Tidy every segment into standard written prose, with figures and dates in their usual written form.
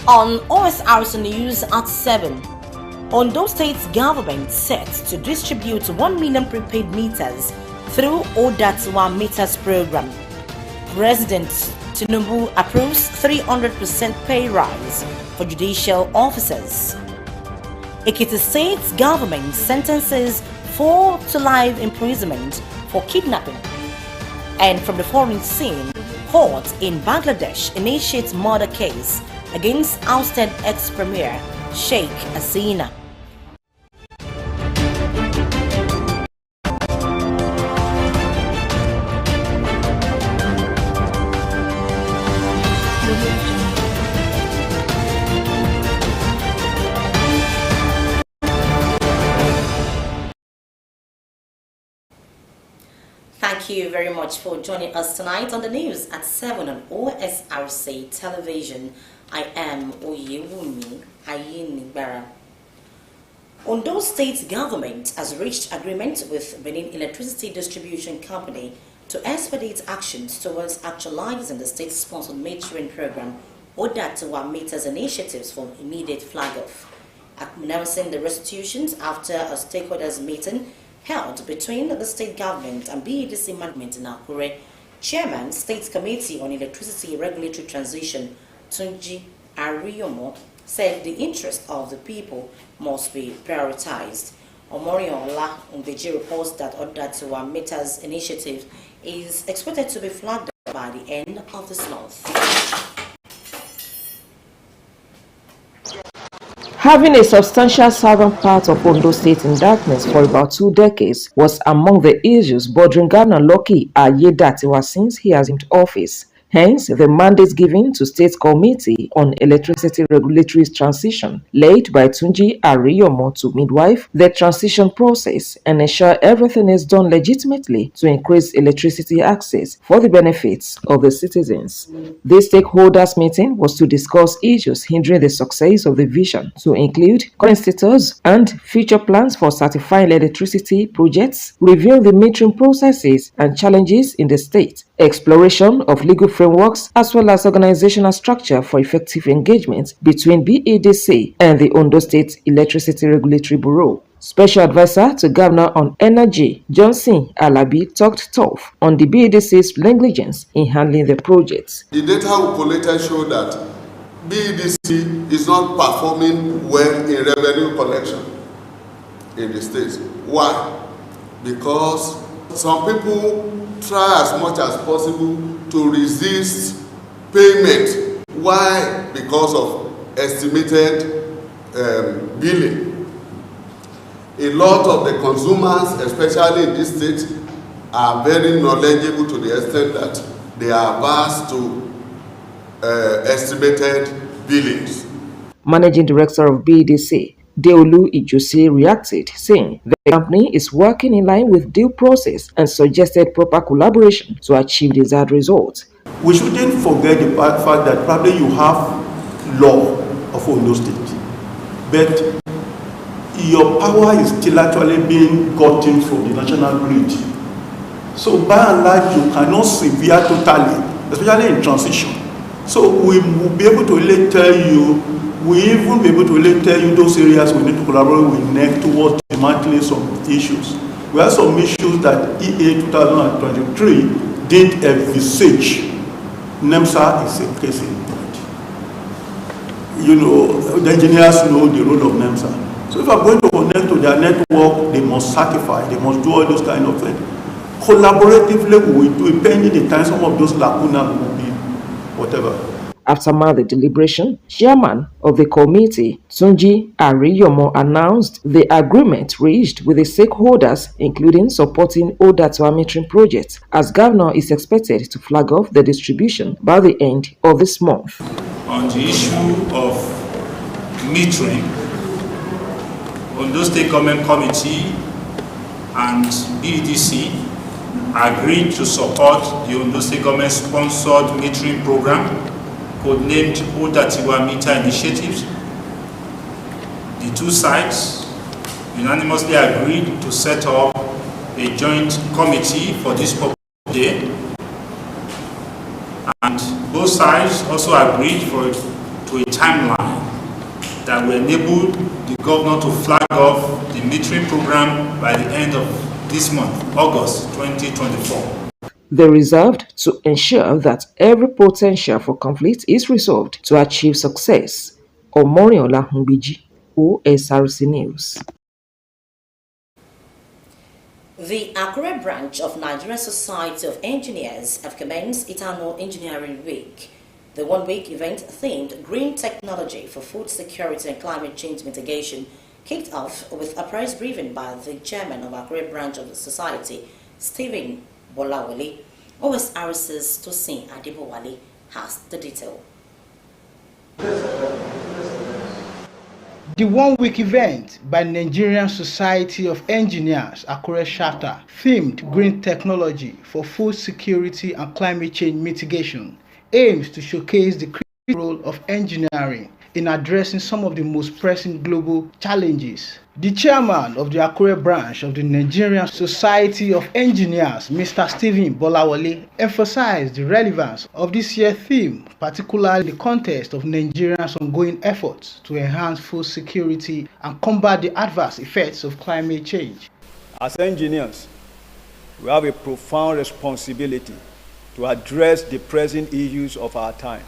On Osrc News at 7, Ondo State's government set to distribute 1 million prepaid meters through Odatuwa Meters program. President Tinubu approves 300% pay rise for judicial officers. Ekiti State's government sentences 4 to life imprisonment for kidnapping. And from the foreign scene, court in Bangladesh initiates murder case against ousted ex-premier Sheikh Hasina. Thank you very much for joining us tonight on the news at 7 on OSRC television. I am Oyewumi Ayinigbara. Ondo State government has reached agreement with Benin Electricity Distribution Company to expedite actions towards actualizing the state-sponsored metering program Odatuwa Meters initiatives for immediate flag-off. Announcing the restitutions after a stakeholders meeting held between the state government and BEDC management in Akure, Chairman, State Committee on Electricity Regulatory Transition, Tunji Ariyomo, said the interest of the people must be prioritized. Omoriola Ndeji reports that Odatuwa Meters initiative is expected to be flagged by the end of this month. Having a substantial southern part of Ondo State in darkness for about 2 decades was among the issues bothering Governor Lucky Ayedatiwa since he assumed office. Hence, the mandate given to State Committee on Electricity Regulatory Transition, led by Tunji Ariyomo, to midwife the transition process and ensure everything is done legitimately to increase electricity access for the benefits of the citizens. This stakeholders meeting was to discuss issues hindering the success of the vision, to include current status and future plans for certifying electricity projects, review the metering processes and challenges in the state, exploration of legal frameworks, as well as organizational structure for effective engagement between BEDC and the Ondo State Electricity Regulatory Bureau. Special Advisor to Governor on Energy, Johnson Alabi, talked tough on the BEDC's negligence in handling the project. The data we collected show that BEDC is not performing well in revenue collection in the state. Why? Because some people try as much as possible to resist payment. Why? Because of estimated billing. A lot of the consumers, especially in this state, are very knowledgeable to the extent that they are averse to estimated billings. Managing Director of BEDC, Deolu Ijose, reacted, saying the company is working in line with due process and suggested proper collaboration to achieve desired results. We shouldn't forget the fact that probably you have law of Ondo State, but your power is still actually being gotten from the national grid. So by and large, you cannot severe totally, especially in transition. So we will be able to really tell you, we even be able to really tell you those areas we need to collaborate with NEC towards dismantling some issues. We have some issues that EA 2023 did envisage. NEMSA is a case in point. You know, the engineers know the role of NEMSA. So if I'm going to connect to their network, they must certify, they must do all those kind of things. Collaboratively, we will do it, pending the time some of those lacunas will be whatever. After the deliberation, Chairman of the committee, Tunji Ariyomo, announced the agreement reached with the stakeholders, including supporting Odatuwa metering projects, as Governor is expected to flag off the distribution by the end of this month. On the issue of metering, Ondo State Government Committee and BEDC agreed to support the Ondo State Government sponsored metering program codenamed Odatuwa Meter Initiatives. The two sides unanimously agreed to set up a joint committee for this purpose today, and both sides also agreed to a timeline that will enable the governor to flag off the metering program by the end of this month, August 2024. They reserved to ensure that every potential for conflict is resolved to achieve success. Omoriola Humbiji, Osrc News. The Akure branch of Nigerian Society of Engineers have commenced its annual Engineering Week. The one-week event themed Green Technology for Food Security and Climate Change Mitigation kicked off with a press briefing by the chairman of Akure branch of the society, Stephen Bolawale. Osrc's Tosin Adebowale has the detail. The one-week event by Nigerian Society of Engineers Akure chapter themed Green Technology for Food Security and Climate Change Mitigation aims to showcase the critical role of engineering in addressing some of the most pressing global challenges. The chairman of the Akure branch of the Nigerian Society of Engineers, Mr. Stephen Bolawale, emphasized the relevance of this year's theme, particularly in the context of Nigeria's ongoing efforts to enhance food security and combat the adverse effects of climate change. As engineers, we have a profound responsibility to address the pressing issues of our time,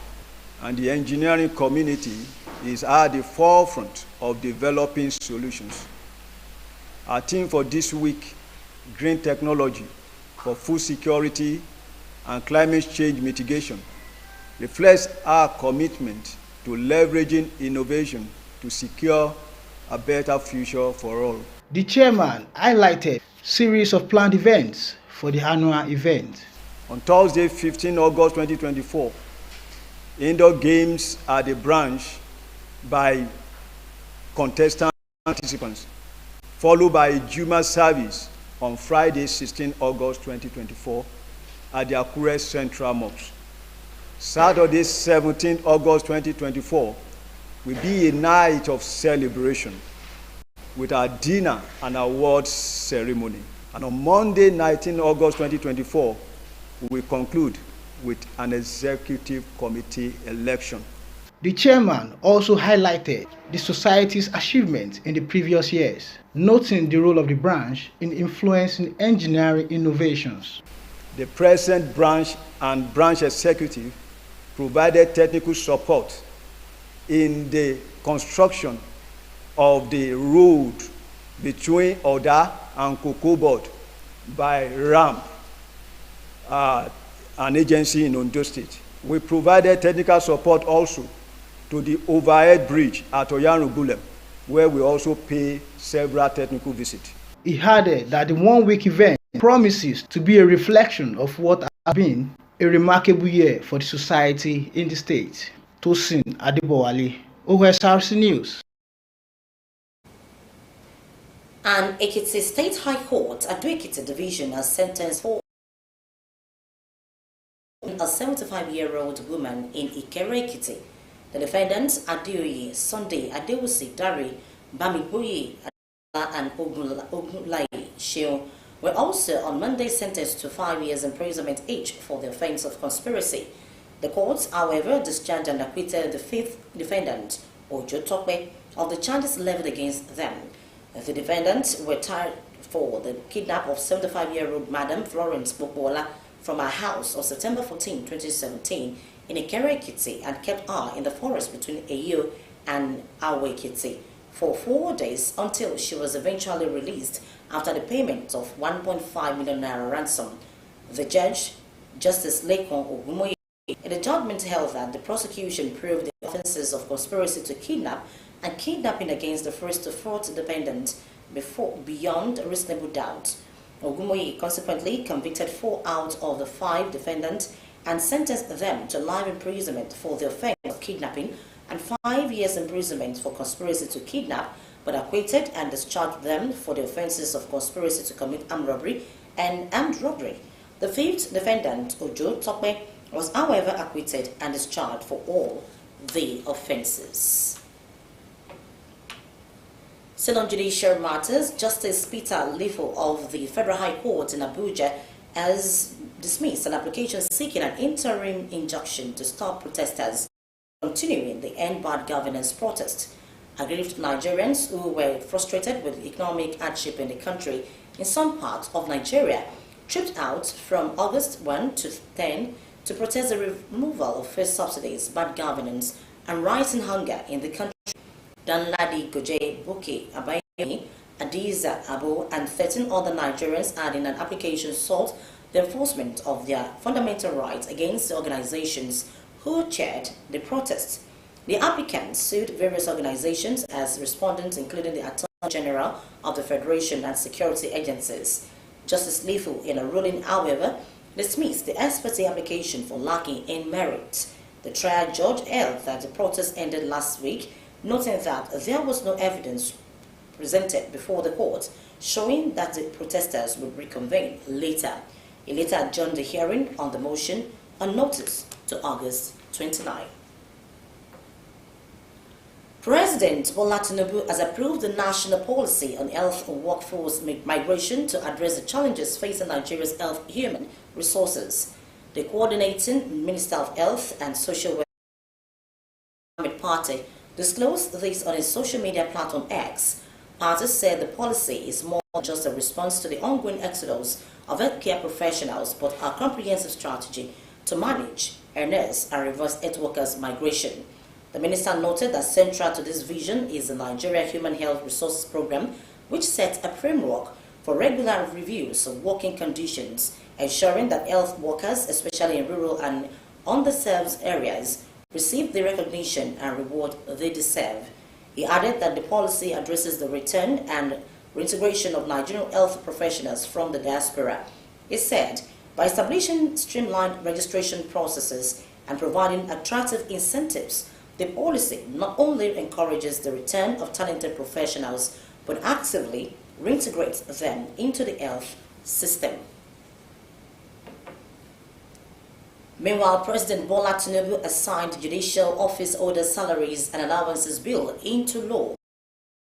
and the engineering community is at the forefront of developing solutions. Our theme for this week, Green Technology for Food Security and Climate Change Mitigation, reflects our commitment to leveraging innovation to secure a better future for all. The chairman highlighted a series of planned events for the annual event. On Thursday, 15 August 2024, indoor games at the branch by contestant participants, followed by a Juma service on Friday, 16 August 2024 at the Akure Central Mosque. Saturday, 17 August 2024 will be a night of celebration with our dinner and awards ceremony. And on Monday, 19 August 2024, we will conclude with an executive committee election. The chairman also highlighted the society's achievements in the previous years, noting the role of the branch in influencing engineering innovations. The present branch and branch executive provided technical support in the construction of the road between Oda and Kokobod by RAMP, an agency in Ondo State. We provided technical support also to the overhead bridge at Oyanrugulem, where we also pay several technical visits. He added that the one-week event promises to be a reflection of what has been a remarkable year for the society in the state. Tosin Adebowale, Osrc News. An Ekiti State High Court, Ado-Ekiti Division, has sentenced for a 75-year-old woman in Ikere Ekiti. The defendants, Adeoye, Sunday, Adewusi, Dari, Bamiboye, and Ogunlaye Sheon, were also on Monday sentenced to 5 years imprisonment each for the offense of conspiracy. The court, however, discharged and acquitted the fifth defendant, Ojo Tokwe, of the charges leveled against them. The defendants were tried for the kidnap of 75-year-old Madam Florence Bobola from her house on September 14, 2017, in Ikere Ekiti, and kept her in the forest between Eyo and Awe Ekiti for 4 days until she was eventually released after the payment of 1.5 million naira ransom. The judge, Justice Lekon Ogumoye, in the judgment held that the prosecution proved the offenses of conspiracy to kidnap and kidnapping against the first to fourth defendant beyond reasonable doubt. Ogumoye consequently convicted 4 out of the 5 defendants and sentenced them to life imprisonment for the offense of kidnapping and 5 years imprisonment for conspiracy to kidnap, but acquitted and discharged them for the offenses of conspiracy to commit armed robbery and armed robbery. The fifth defendant, Ojo Tokwe, was however acquitted and discharged for all the offenses. Still on judicial matters, Justice Peter Lifo of the Federal High Court in Abuja has dismissed an application seeking an interim injunction to stop protesters continuing the End Bad Governance protest. Aggrieved Nigerians who were frustrated with economic hardship in the country in some parts of Nigeria tripped out from August 1 to 10 to protest the removal of food subsidies, bad governance, and rising hunger in the country. Danladi Goje Buki Abayemi, Adiza Abu, and 13 other Nigerians had in an application sought the enforcement of their fundamental rights against the organizations who chaired the protests. The applicants sued various organizations as respondents, including the Attorney General of the Federation and security agencies. Justice Lifu, in a ruling, however, dismissed the ex parte application for lacking in merit. The trial judge held that the protest ended last week, noting that there was no evidence presented before the court showing that the protesters would reconvene later. He later adjourned the hearing on the motion on notice to August 29. President Bola Tinubu has approved the national policy on health and workforce migration to address the challenges facing Nigeria's health human resources. The coordinating Minister of Health and Social Welfare Party disclosed this on its social media platform X. Party said the policy is more than just a response to the ongoing exodus of healthcare professionals, but a comprehensive strategy to manage, harness, and reverse health workers' migration. The minister noted that central to this vision is the Nigeria Human Health Resources Program, which sets a framework for regular reviews of working conditions, ensuring that health workers, especially in rural and underserved areas, receive the recognition and reward they deserve. He added that the policy addresses the return and reintegration of Nigerian health professionals from the diaspora. He said, by establishing streamlined registration processes and providing attractive incentives, the policy not only encourages the return of talented professionals, but actively reintegrates them into the health system. Meanwhile, President Bola Tinubu has signed Judicial Office Order Salaries and Allowances Bill into law.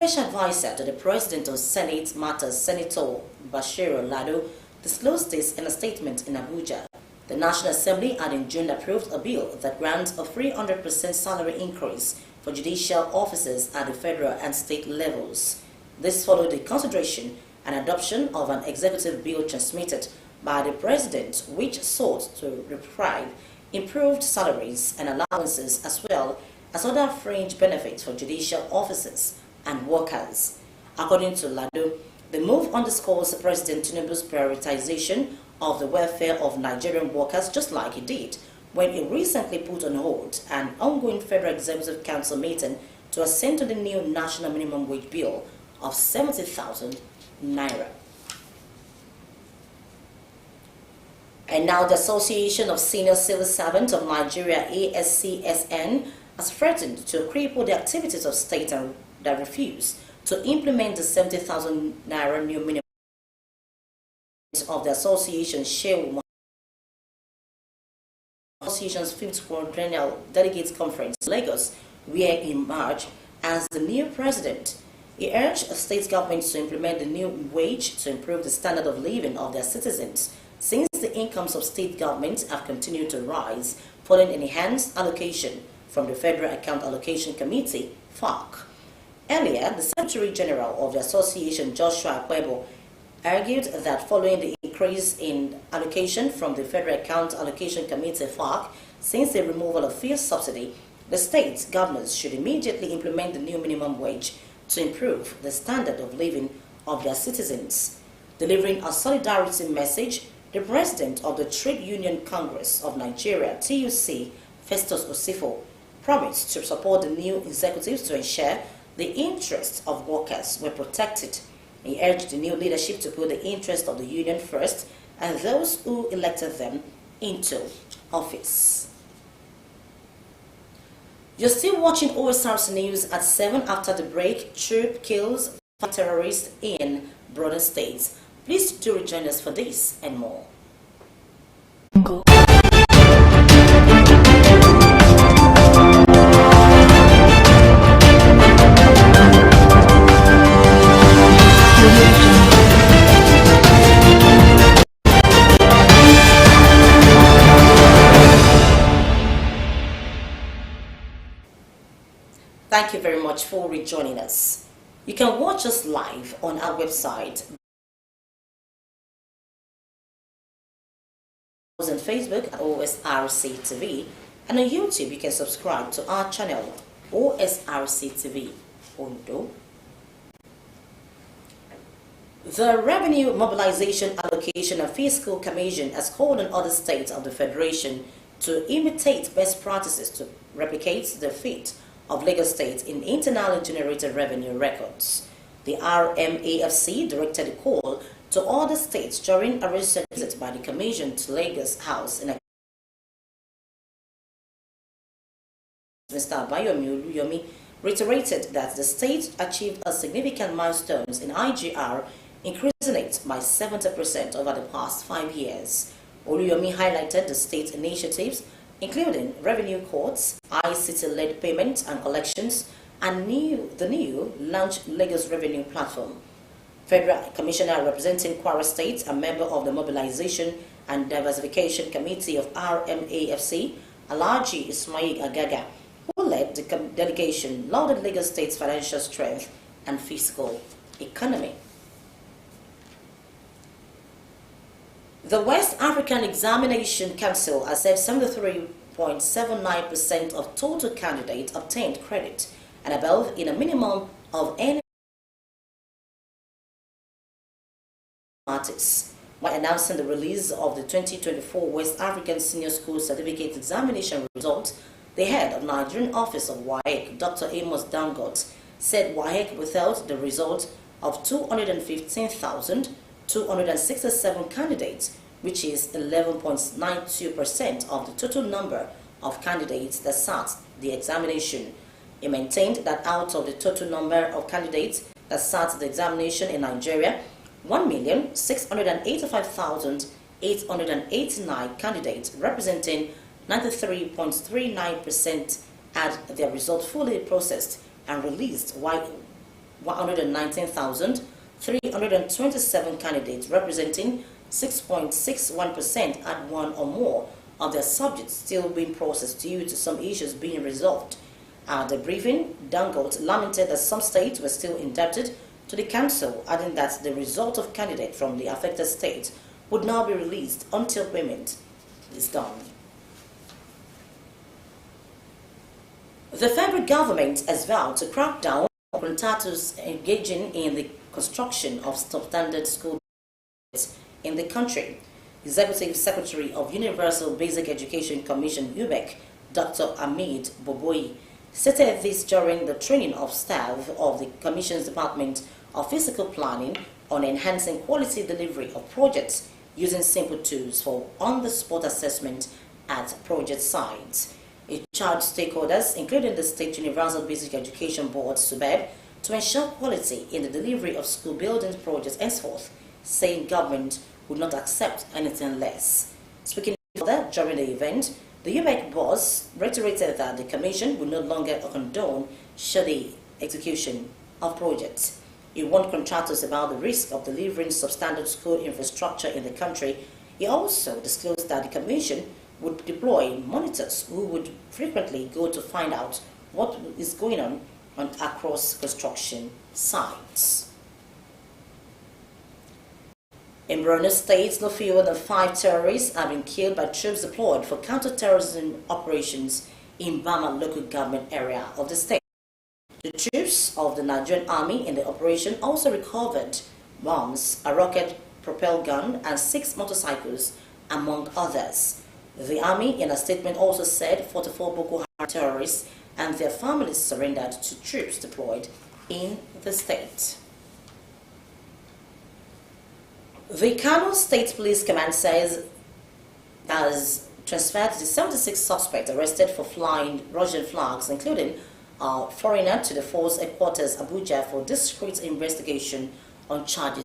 Special advisor to the President of Senate Matters, Senator Bashir Lado, disclosed this in a statement in Abuja. The National Assembly had in June approved a bill that grants a 300% salary increase for judicial officers at the federal and state levels. This followed the consideration and adoption of an executive bill transmitted by the President, which sought to reprieve improved salaries and allowances as well as other fringe benefits for judicial officers and workers. According to Lado, the move underscores President Tinubu's prioritization of the welfare of Nigerian workers, just like he did when he recently put on hold an ongoing Federal Executive Council meeting to assent to the new national minimum wage bill of 70,000 naira. And now the Association of Senior Civil Servants of Nigeria, ASCSN, has threatened to cripple the activities of states that refuse to implement the 70,000 naira new minimum of the association Shehu Association's 5th Quadrennial Delegates Conference in Lagos, where he emerged as the new president. He urged state governments to implement the new wage to improve the standard of living of their citizens, since the incomes of state governments have continued to rise following an enhanced allocation from the Federal Account Allocation Committee, FAC. Earlier, the Secretary General of the Association, Joshua Kwebo, argued that following the increase in allocation from the Federal Account Allocation Committee, FAC, since the removal of fuel subsidy, the state governors should immediately implement the new minimum wage to improve the standard of living of their citizens. Delivering a solidarity message, the President of the Trade Union Congress of Nigeria, TUC, Festus Osifo, promised to support the new executives to ensure the interests of workers were protected. He urged the new leadership to put the interests of the union first and those who elected them into office. You're still watching Osrc News at 7 after the break. Troop kills 5 terrorists in border states. Please do rejoin us for this and more. Thank you very much for rejoining us. You can watch us live on our website, on Facebook at OSRC TV, and on YouTube you can subscribe to our channel OSRC TV Ondo. The Revenue Mobilization Allocation and Fiscal Commission has called on other states of the Federation to imitate best practices to replicate the feat of Lagos State in internally generated revenue records. The RMAFC directed a call to other states during a recent visit by the Commission to Lagos House in Mr. Abayomi Oluyomi reiterated that the state achieved a significant milestones in IGR, increasing it by 70% over the past 5 years. Oluyomi highlighted the state initiatives, including revenue courts, ICT-led payments and collections, and the new launched Lagos Revenue Platform. Federal Commissioner representing Kwara State, a member of the Mobilization and Diversification Committee of RMAFC, Alhaji Ismail Agaga, who led the delegation, lauded Lagos State's financial strength and fiscal economy. The West African Examination Council has said 73.79% of total candidates obtained credit and above in a minimum of any artists. While announcing the release of the 2024 West African Senior School Certificate Examination results, the head of Nigerian Office of WAEC, Dr. Amos Dangote, said WAEC withheld the result of 215,267 candidates, which is 11.92% of the total number of candidates that sat the examination. He maintained that out of the total number of candidates that sat the examination in Nigeria, 1,685,889 candidates, representing 93.39%, had their result fully processed and released, while 119,327 candidates, representing 6.61%, had one or more of their subjects still being processed due to some issues being resolved. At the briefing, Dangote lamented that some states were still indebted to the council, adding that the result of candidates from the affected state would not be released until payment is done. The federal government has vowed to crack down on contractors engaging in the construction of substandard school in the country. Executive Secretary of Universal Basic Education Commission UBEC, Dr. Hamid Boboyi, stated this during the training of staff of the Commission's Department of Physical Planning on enhancing quality delivery of projects using simple tools for on-the-spot assessment at project sites. It charged stakeholders, including the State Universal Basic Education Board, SUBEB, to ensure quality in the delivery of school building projects henceforth, saying government would not accept anything less. Speaking further during the event, the UBEC boss reiterated that the Commission would no longer condone shoddy execution of projects. He warned contractors about the risk of delivering substandard school infrastructure in the country. He also disclosed that the Commission would deploy monitors who would frequently go to find out what is going on across construction sites. In Borno State, no fewer than 5 terrorists have been killed by troops deployed for counter-terrorism operations in Bama local government area of the state. The troops of the Nigerian Army in the operation also recovered bombs, a rocket-propelled gun, and 6 motorcycles, among others. The Army, in a statement, also said 44 Boko Haram terrorists and their families surrendered to troops deployed in the state. The Kano State Police Command says has transferred the 76 suspects arrested for flying Russian flags, including a foreigner, to the force headquarters Abuja for discreet investigation on charges.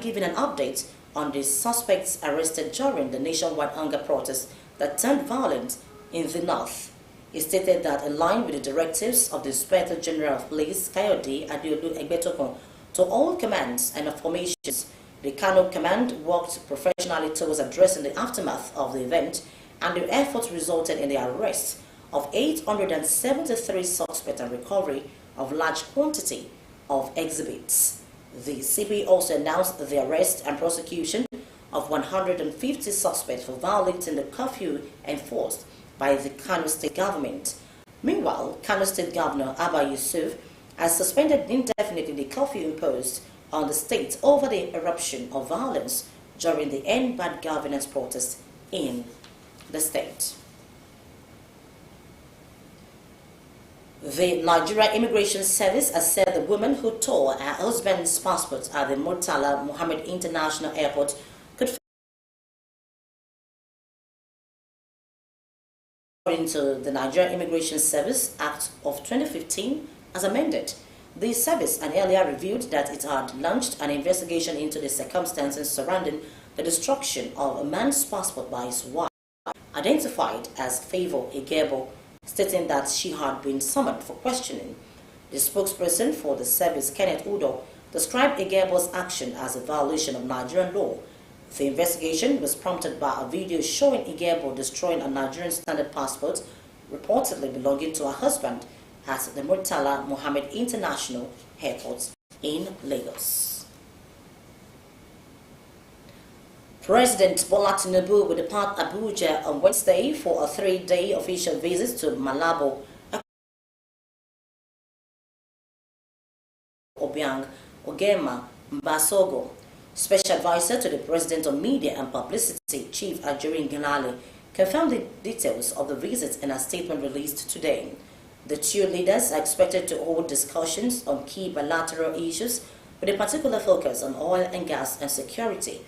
Giving an update on the suspects arrested during the nationwide hunger protest that turned violent in the north. He stated that in line with the directives of the Inspector General of Police, Kayode Adeolu Egbetokun, to all commands and formations, the Kano Command worked professionally towards addressing the aftermath of the event and their efforts resulted in the arrest of 873 suspects and recovery of large quantity of exhibits. The CBA also announced the arrest and prosecution of 150 suspects for violating the curfew enforced by the Kano State government. Meanwhile, Kano State Governor Abba Yusuf has suspended indefinitely the curfew imposed on the state over the eruption of violence during the End Bad Governance protest in the state. The Nigeria Immigration Service has said the woman who tore her husband's passport at the Murtala Mohammed International Airport could, according to the Nigeria Immigration Service Act of 2015 as amended. The service had earlier revealed that it had launched an investigation into the circumstances surrounding the destruction of a man's passport by his wife, identified as Favor Igebo, stating that she had been summoned for questioning. The spokesperson for the service, Kenneth Udo, described Igebo's action as a violation of Nigerian law. The investigation was prompted by a video showing Igebo destroying a Nigerian standard passport, reportedly belonging to her husband, at the Murtala Mohammed International Airport in Lagos. President Bola Tinubu will depart Abuja on Wednesday for a 3-day official visit to Malabo, Obiang, Ogema, Mbasogo. Special advisor to the President on Media and Publicity, Chief Ajorin Ganali, confirmed the details of the visit in a statement released today. The two leaders are expected to hold discussions on key bilateral issues with a particular focus on oil and gas and security.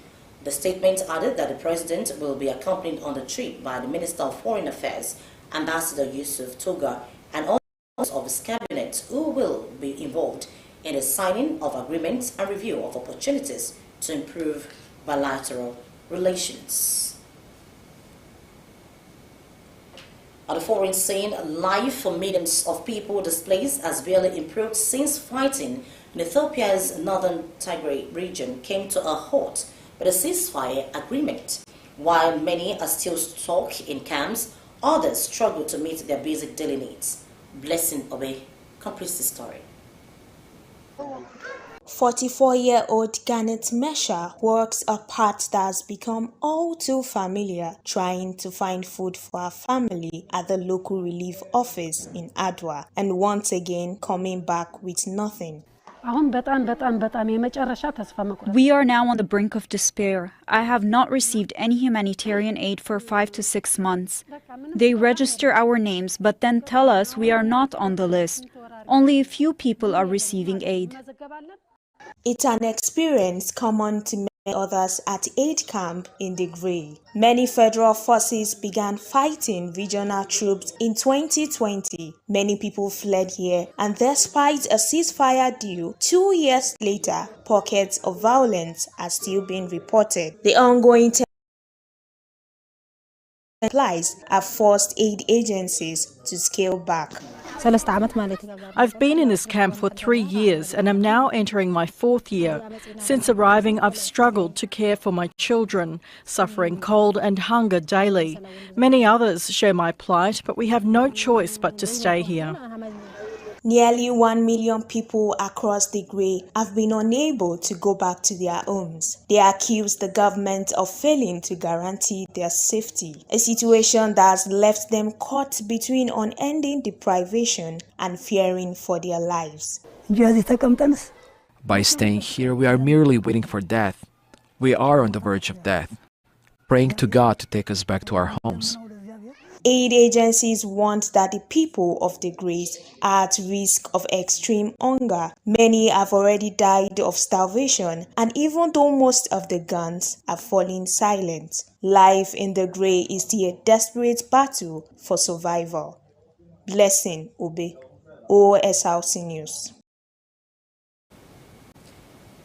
The statement added that the President will be accompanied on the trip by the Minister of Foreign Affairs, Ambassador Yusuf Toga, and all members of his cabinet who will be involved in the signing of agreements and review of opportunities to improve bilateral relations. At the foreign scene, life for millions of people displaced has barely improved since fighting in Ethiopia's northern Tigray region came to a halt with a ceasefire agreement. While many are still stuck in camps, others struggle to meet their basic daily needs. Blessing Obey completes the story. 44-year-old Garnet Mesha works a part that has become all too familiar, trying to find food for her family at the local relief office in Adwa, and once again coming back with nothing. We are now on the brink of despair. I have not received any humanitarian aid for 5 to 6 months. They register our names but then tell us we are not on the list. Only a few people are receiving aid. It's an experience common to many others at aid camp in the Grey. Many federal forces began fighting regional troops in 2020. Many people fled here, and despite a ceasefire deal 2 years later, pockets of violence are still being reported. The ongoing supplies have forced aid agencies to scale back. I've been in this camp for 3 years and am now entering my 4th year. Since arriving, I've struggled to care for my children, suffering cold and hunger daily. Many others share my plight, but we have no choice but to stay here. Nearly 1 million people across the Grey have been unable to go back to their homes. They accuse the government of failing to guarantee their safety, a situation that has left them caught between unending deprivation and fearing for their lives. By staying here, we are merely waiting for death. We are on the verge of death, praying to God to take us back to our homes. Aid agencies warned that the people of the Greys are at risk of extreme hunger. Many have already died of starvation, and even though most of the guns are falling silent, life in the Grey is still a desperate battle for survival. Blessing Obe, Osrc News.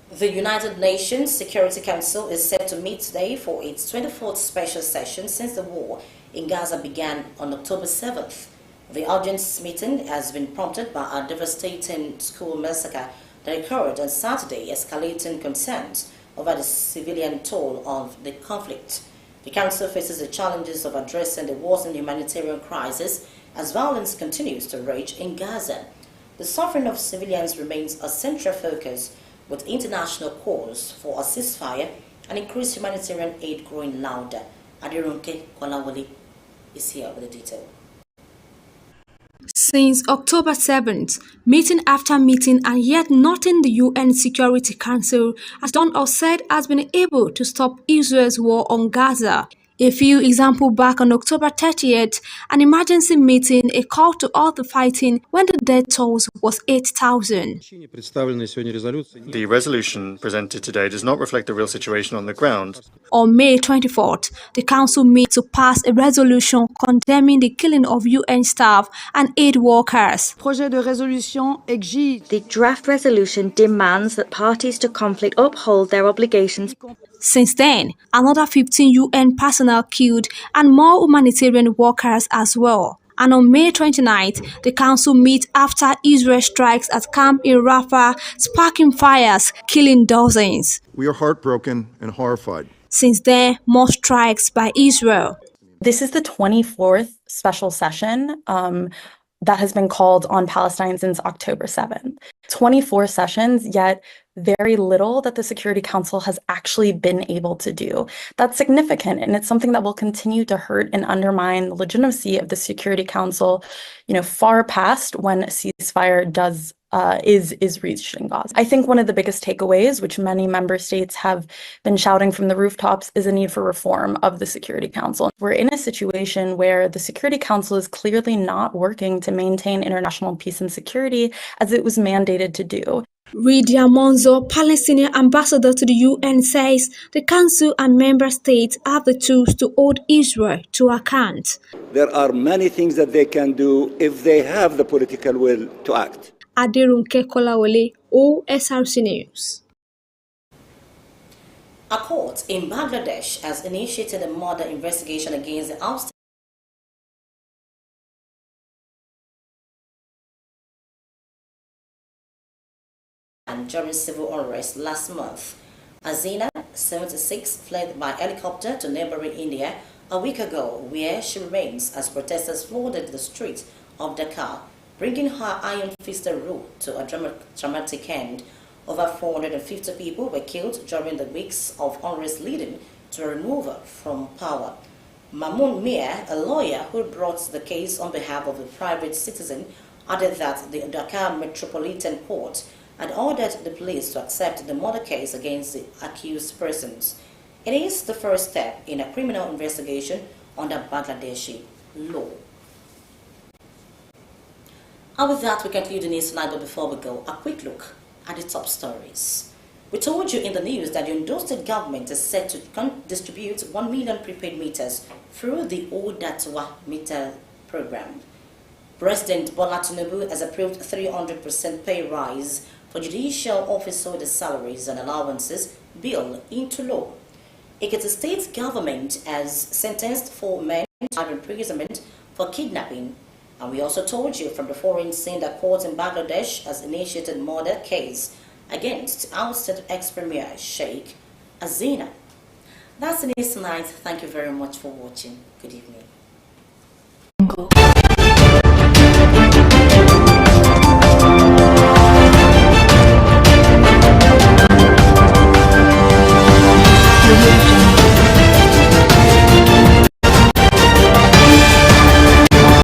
The United Nations Security Council is set to meet today for its 24th special session since the war in Gaza began on October 7th. The urgent meeting has been prompted by a devastating school massacre that occurred on Saturday, escalating concerns over the civilian toll of the conflict. The council faces the challenges of addressing the worsening humanitarian crisis as violence continues to rage in Gaza. The suffering of civilians remains a central focus, with international calls for a ceasefire and increased humanitarian aid growing louder. Adirunke Kolawole is here with the detail. Since October 7th, meeting after meeting, and yet nothing the UN Security Council has done or said has been able to stop Israel's war on Gaza. A few examples back on October 30th, an emergency meeting, a call to halt the fighting when the death toll was 8,000. The resolution presented today does not reflect the real situation on the ground. On May 24th, the Council met to pass a resolution condemning the killing of UN staff and aid workers. The draft resolution demands that parties to conflict uphold their obligations. Since then, another 15 UN personnel killed and more humanitarian workers as well. And on May 29th, the Council met after Israel strikes at camp in Rafah, sparking fires, killing dozens. We are heartbroken and horrified. Since then, more strikes by Israel. This is the 24th special session that has been called on Palestine since October 7th. 24 sessions, yet very little that the Security Council has actually been able to do. That's significant, and it's something that will continue to hurt and undermine the legitimacy of the Security Council, far past when a ceasefire is reached in Gaza. I think one of the biggest takeaways, which many member states have been shouting from the rooftops, is a need for reform of the Security Council. We're in a situation where the Security Council is clearly not working to maintain international peace and security as it was mandated to do. Ridia Monzo, Palestinian ambassador to the UN, says the Council and member states have the tools to hold Israel to account. There are many things that they can do if they have the political will to act. Adirunke Kolawole, Osrc News. A court in Bangladesh has initiated a murder investigation against the ousted during civil unrest last month. Azina, 76, fled by helicopter to neighboring India a week ago, where she remains as protesters flooded the streets of Dhaka, bringing her iron-fisted rule to a dramatic end. Over 450 people were killed during the weeks of unrest leading to a removal from power. Mamoon Mir, a lawyer who brought the case on behalf of a private citizen, added that the Dhaka Metropolitan Court had ordered the police to accept the murder case against the accused persons. It is the first step in a criminal investigation under Bangladeshi law. And with that, we conclude the news tonight, but before we go, a quick look at the top stories. We told you in the news that the Ondo State government is set to distribute 1 million prepaid meters through the Odatwa meter program. President Bola Tinubu has approved 300% pay rise for judicial officers' salaries and allowances bill into law. Ekiti State government has sentenced 4 men to imprisonment for kidnapping. And we also told you from the foreign scene that court in Bangladesh has initiated murder case against ousted ex-premier Sheikh Hasina. That's the news tonight. Thank you very much for watching. Good evening.